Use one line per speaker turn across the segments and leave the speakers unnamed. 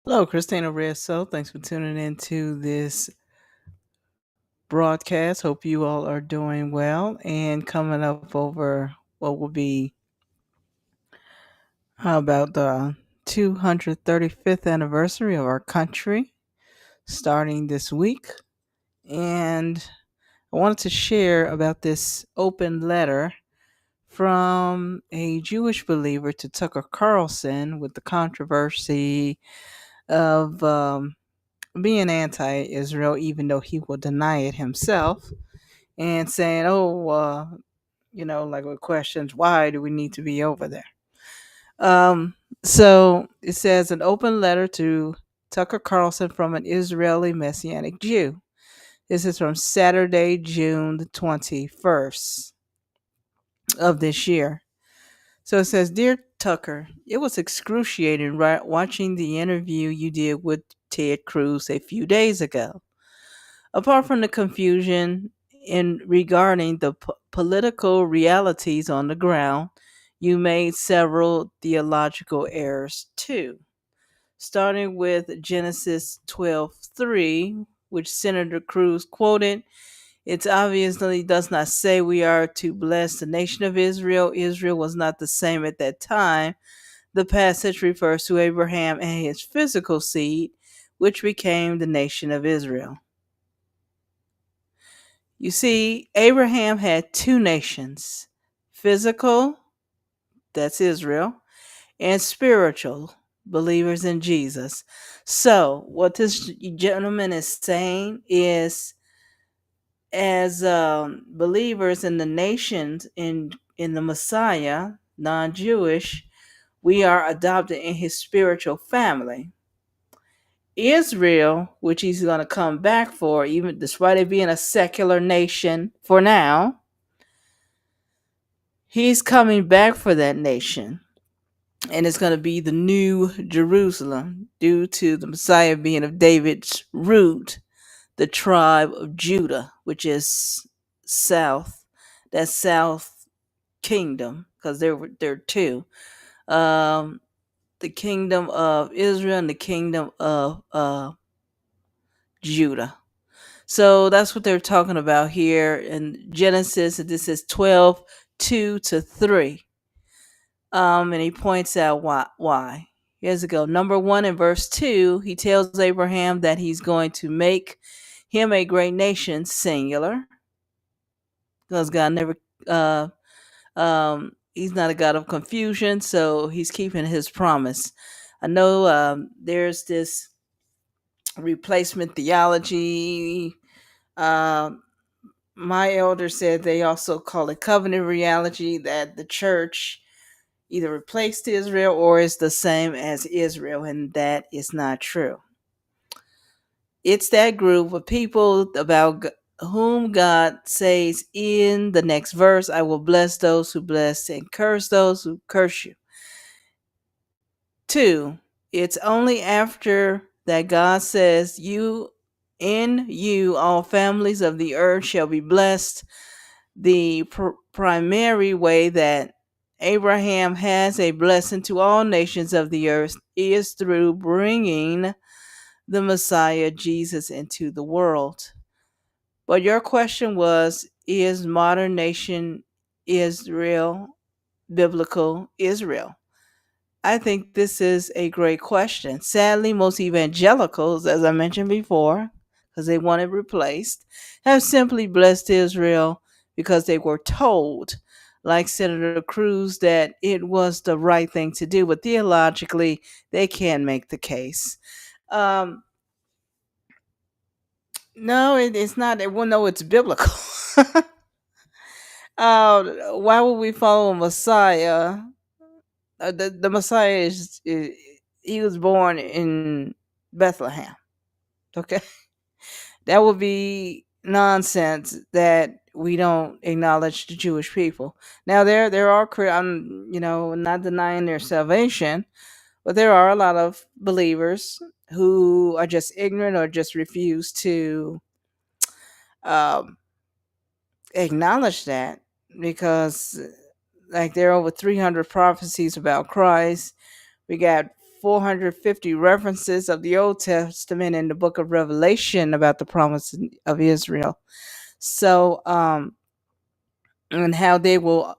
Hello, Christina Resso. Thanks for tuning in to this broadcast. Hope you all are doing well. And coming up over what will be about the 235th anniversary of our country starting this week. And I wanted to share about this open letter from a Jewish believer to Tucker Carlson with the controversy of being anti Israel, even though he will deny it himself, and saying, like with questions, why do we need to be over there? So it says an open letter to Tucker Carlson from an Israeli Messianic Jew. This is from Saturday, June the 21st of this year. So it says, Dear Tucker, it was excruciating watching the interview you did with Ted Cruz a few days ago. Apart from the confusion in regarding the political realities on the ground, you made several theological errors too. Starting with Genesis 12:3, which Senator Cruz quoted, it obviously does not say we are to bless the nation of Israel. Israel was not the same at that time. The passage refers to Abraham and his physical seed, which became the nation of Israel. You see, Abraham had two nations: physical, that's Israel, and spiritual, believers in Jesus. So, what this gentleman is saying is, as believers in the nations in the Messiah, non-Jewish, we are adopted in his spiritual family. Israel, which he's going to come back for, even despite it being a secular nation for now, he's coming back for that nation. And it's going to be the new Jerusalem due to the Messiah being of David's root, the tribe of Judah, which is south. That's south kingdom, because there are two. The kingdom of Israel and the kingdom of Judah. So that's what they're talking about here in Genesis. This is 12:2-3. And he points out why. Here's it go. Number 1 in verse 2, he tells Abraham that he's going to make him a great nation, singular, because God never, he's not a God of confusion, so he's keeping his promise. I know there's this replacement theology. My elder said they also call it covenant reality, that the church either replaced Israel or is the same as Israel, and that is not true. It's that group of people about whom God says in the next verse, I will bless those who bless and curse those who curse you. 2, it's only after that God says, in you all families of the earth shall be blessed. The primary way that Abraham has a blessing to all nations of the earth is through bringing the Messiah Jesus into the world. But your question was, is modern nation Israel biblical Israel? I think this is a great question. Sadly, most evangelicals, as I mentioned before, because they want it replaced, have simply blessed Israel because they were told, like Senator Cruz, that it was the right thing to do. But theologically, they can't make the case. No, it's not. Well, no, it's biblical. Why would we follow a Messiah? The Messiah he was born in Bethlehem. Okay, that would be nonsense that we don't acknowledge the Jewish people. Now there are I'm not denying their salvation, but there are a lot of believers who are just ignorant or just refuse to um, acknowledge that, because like there are over 300 prophecies about Christ. We got 450 references of the Old Testament in the book of Revelation about the promise of Israel. So, and how they will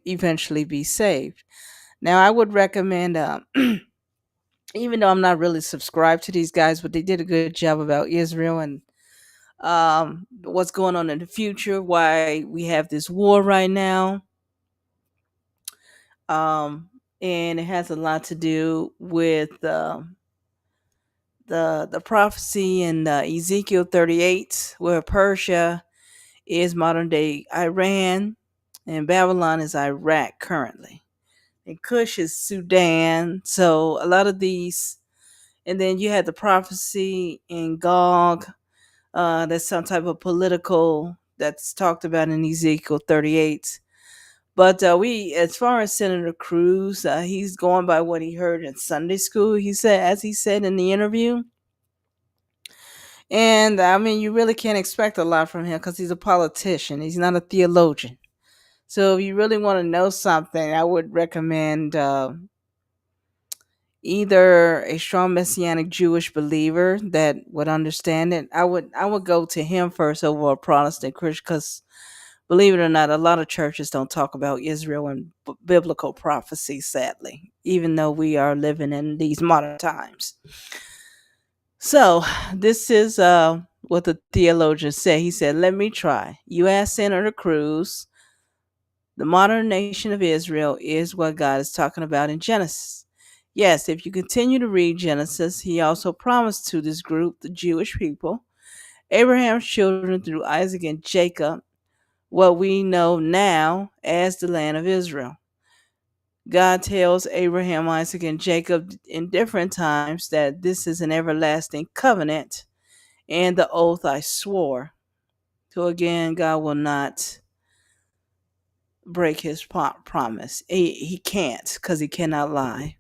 eventually be saved. Now, I would recommend, even though I'm not really subscribed to these guys, but they did a good job about Israel and what's going on in the future, why we have this war right now. Um, and it has a lot to do with the prophecy in Ezekiel 38, where Persia is modern day Iran and Babylon is Iraq currently. And Cush is Sudan. So a lot of these, and then you had the prophecy in Gog. That's some type of political that's talked about in Ezekiel 38. But as far as Senator Cruz, he's going by what he heard in Sunday school. He said, as he said in the interview, and I mean, you really can't expect a lot from him because he's a politician. He's not a theologian. So if you really want to know something, I would recommend either a strong Messianic Jewish believer that would understand it. I would go to him first over a Protestant Christian because, believe it or not, a lot of churches don't talk about Israel and biblical prophecy, sadly, even though we are living in these modern times. So, this is what the theologian said. He said, let me try. You asked Senator Cruz, the modern nation of Israel is what God is talking about in Genesis. Yes, if you continue to read Genesis, he also promised to this group, the Jewish people, Abraham's children through Isaac and Jacob, what we know now as the land of Israel. God tells Abraham, Isaac, and Jacob in different times that this is an everlasting covenant and the oath I swore. So again, God will not break his promise. He can't because he cannot lie.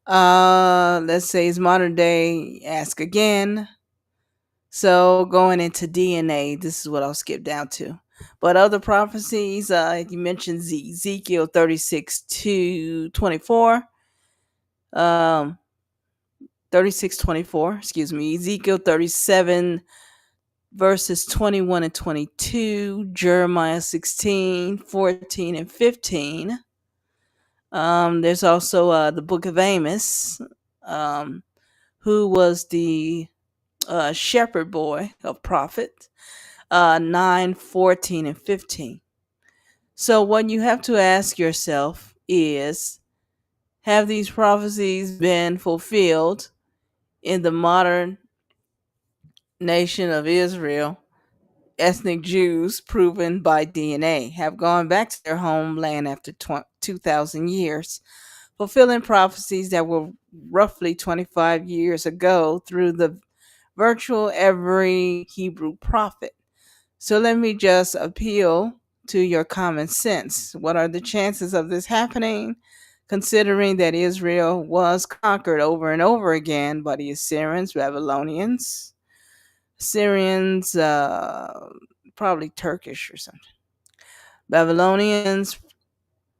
Let's say it's modern day. Ask again. So going into DNA, this is what I'll skip down to. But other prophecies, you mentioned Ezekiel 36 to 24. 36:24, excuse me. Ezekiel 37 verses 21 and 22, Jeremiah 16, 14 and 15. There's also the book of Amos, who was the shepherd boy of prophet, 9, 14 and 15. So what you have to ask yourself is, have these prophecies been fulfilled in the modern nation of Israel? Ethnic Jews, proven by DNA, have gone back to their homeland after 2,000 years, fulfilling prophecies that were roughly 25 years ago through the virtual every Hebrew prophet. So let me just appeal to your common sense. What are the chances of this happening? Considering that Israel was conquered over and over again by the Assyrians, Babylonians, Syrians, probably Turkish or something, Babylonians,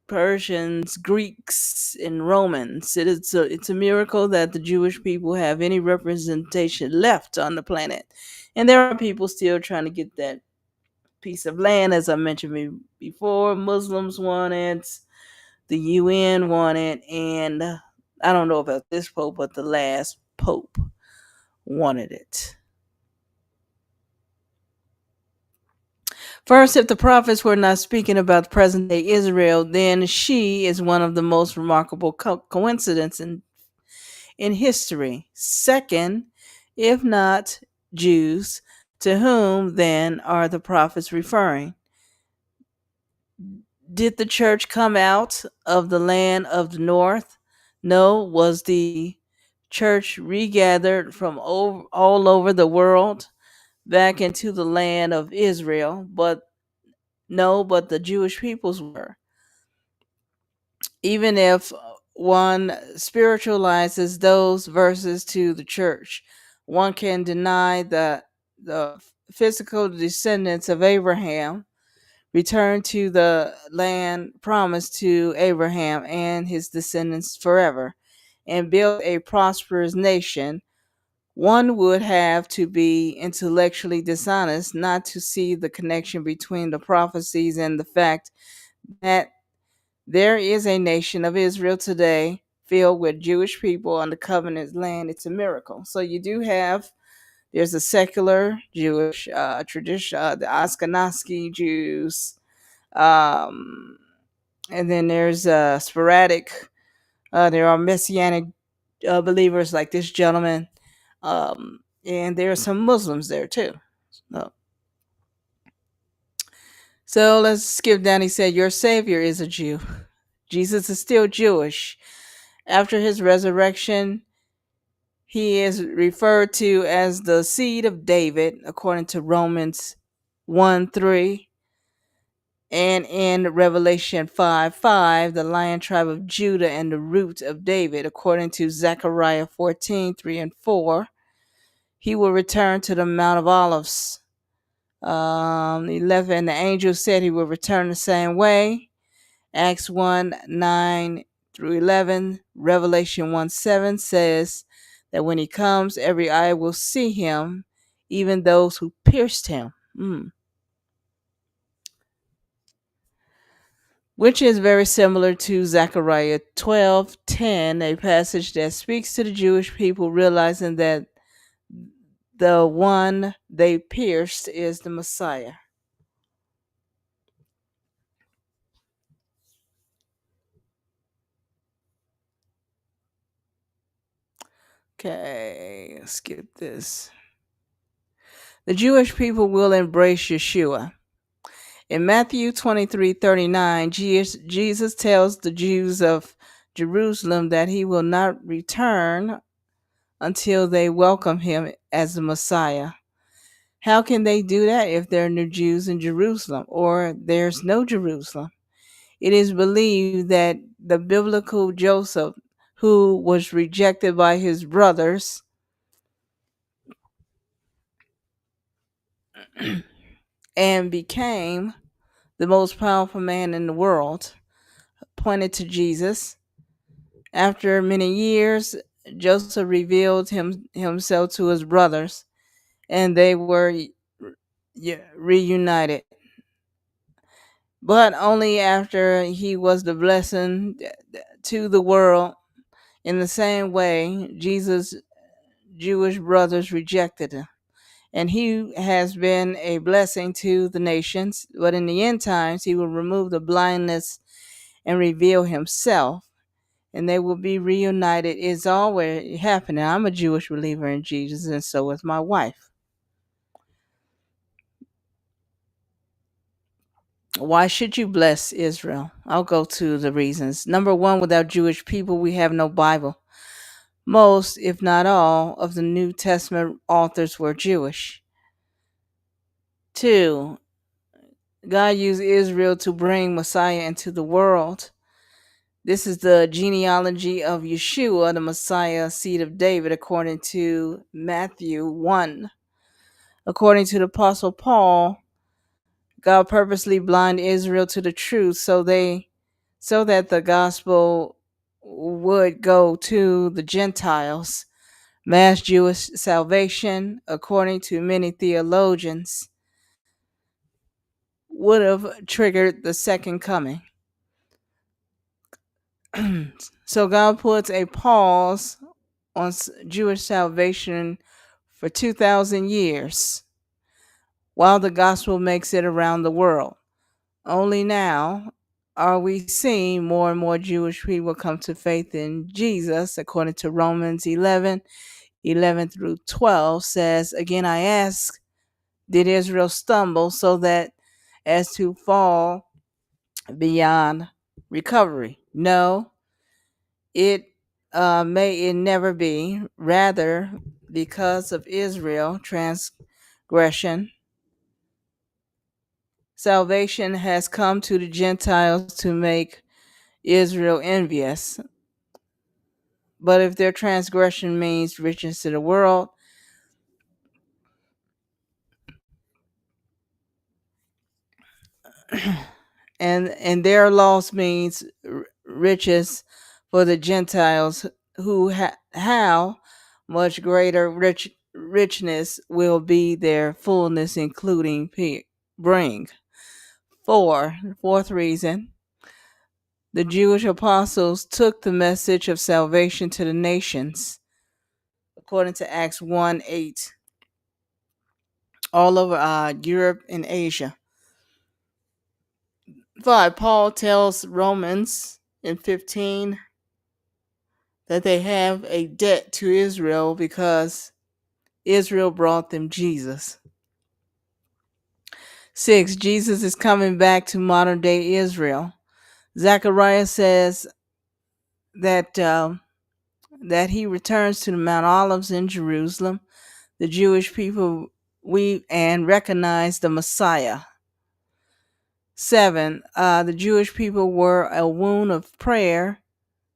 Persians, Greeks, and Romans. It's a miracle that the Jewish people have any representation left on the planet. And there are people still trying to get that piece of land, as I mentioned before. Muslims want it, the UN want it, and I don't know about this pope, but the last pope wanted it. First, if the prophets were not speaking about present day Israel, then she is one of the most remarkable coincidences in history. Second, if not Jews, to whom then are the prophets referring? Did the church come out of the land of the north? No. Was the church regathered from all over the world back into the land of Israel? But no, but the Jewish peoples were. Even if one spiritualizes those verses to the church, one can deny the physical descendants of Abraham, return to the land promised to Abraham and his descendants forever, and build a prosperous nation, one would have to be intellectually dishonest not to see the connection between the prophecies and the fact that there is a nation of Israel today filled with Jewish people on the covenant land. It's a miracle. So you do have, there's a secular Jewish tradition, the Ashkenazi Jews, um, and then there's sporadic. There are Messianic believers like this gentleman, and there are some Muslims there too. So, so let's skip down. He said, "Your Savior is a Jew. Jesus is still Jewish. After his resurrection, he is referred to as the seed of David, according to Romans 1:3. And in Revelation 5:5, the lion tribe of Judah and the root of David, according to Zechariah 14:3 and 4. He will return to the Mount of Olives. 11, the angel said he will return the same way. Acts 1:9 through 11. Revelation 1:7 says that when he comes, every eye will see him, even those who pierced him. Which is very similar to Zechariah 12:10, a passage that speaks to the Jewish people realizing that the one they pierced is the Messiah. Okay, skip this. The Jewish people will embrace Yeshua. In Matthew 23:39, Jesus tells the Jews of Jerusalem that he will not return until they welcome him as the Messiah. How can they do that if there are no Jews in Jerusalem or there's no Jerusalem? It is believed that the biblical Joseph, who was rejected by his brothers and became the most powerful man in the world, pointed to Jesus. After many years, Joseph revealed himself to his brothers, and they were reunited. But only after he was the blessing to the world. In the same way, Jesus' Jewish brothers rejected him. And he has been a blessing to the nations. But in the end times, he will remove the blindness and reveal himself. And they will be reunited. It's always happening. I'm a Jewish believer in Jesus, and so is my wife. Why should you bless Israel? I'll go to the reasons. Number one, without Jewish people, we have no Bible. Most, if not all, of the New Testament authors were Jewish. Two, God used Israel to bring Messiah into the world. This is the genealogy of Yeshua, the Messiah, seed of David, according to Matthew 1. According to the Apostle Paul, God purposely blinded Israel to the truth so that the gospel would go to the Gentiles. Mass Jewish salvation, according to many theologians, would have triggered the second coming. So God puts a pause on Jewish salvation for 2,000 years while the gospel makes it around the world. Only now are we seeing more and more Jewish people come to faith in Jesus, according to Romans 11 through 12 says, "Again I ask, did Israel stumble so that as to fall beyond recovery? No, it may it never be. Rather, because of Israel transgression, salvation has come to the Gentiles to make Israel envious. But if their transgression means riches to the world, and their loss means riches for the Gentiles, who how much greater richness will be their fullness, including bring. Fourth reason, the Jewish apostles took the message of salvation to the nations, according to Acts 1:8, all over Europe and Asia. 5. Paul tells Romans in 15 that they have a debt to Israel because Israel brought them Jesus. 6. Jesus is coming back to modern day Israel. Zechariah says that that he returns to the Mount Olives in Jerusalem. The Jewish people recognize the Messiah. 7. The Jewish people were a womb of prayer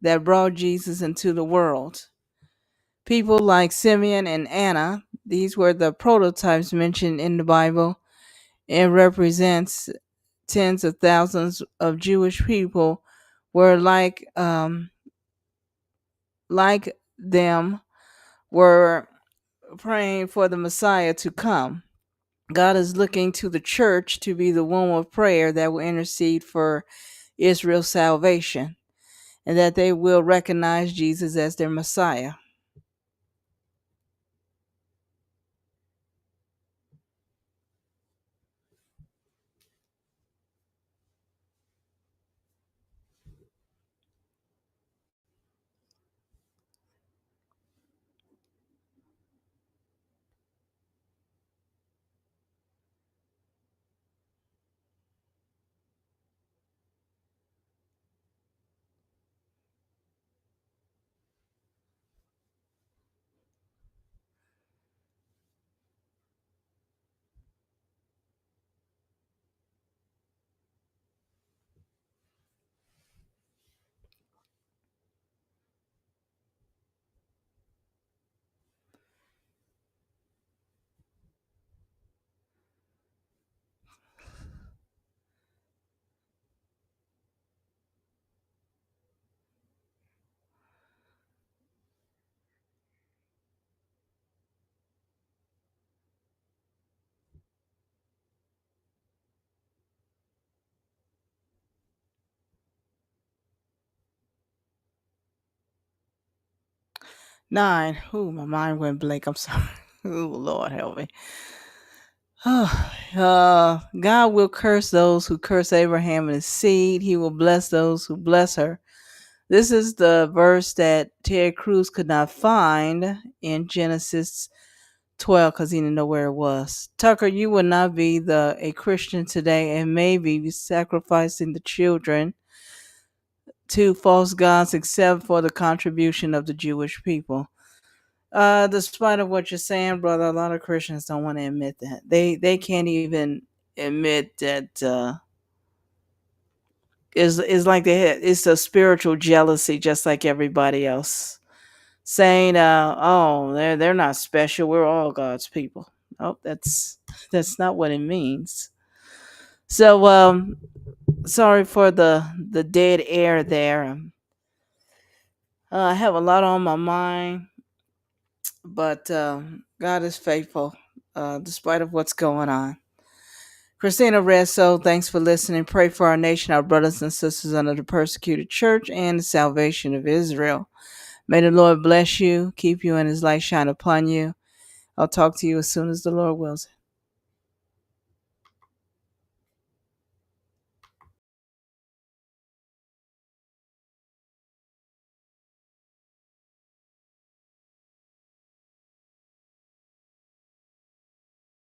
that brought Jesus into the world. People like Simeon and Anna, these were the prototypes mentioned in the Bible, and represents tens of thousands of Jewish people were like them, were praying for the Messiah to come. God is looking to the church to be the womb of prayer that will intercede for Israel's salvation, and that they will recognize Jesus as their Messiah. Nine. Ooh, my mind went blank. I'm sorry. Ooh, Lord help me. God will curse those who curse Abraham and his seed. He will bless those who bless her. This is the verse that Ted Cruz could not find in Genesis 12 because he didn't know where it was. Tucker, you will not be a Christian today and maybe be sacrificing the children to false gods except for the contribution of the Jewish people. Despite of what you're saying, brother, a lot of Christians don't want to admit that. They can't even admit that is like it's a spiritual jealousy, just like everybody else. Saying, oh, they're not special. We're all God's people. Oh, that's not what it means. So, sorry for the dead air there. I have a lot on my mind, but God is faithful, despite of what's going on. Christina Resso, thanks for listening. Pray for our nation, our brothers and sisters under the persecuted church, and the salvation of Israel. May the Lord bless you, keep you, and his light shine upon you. I'll talk to you as soon as the Lord wills.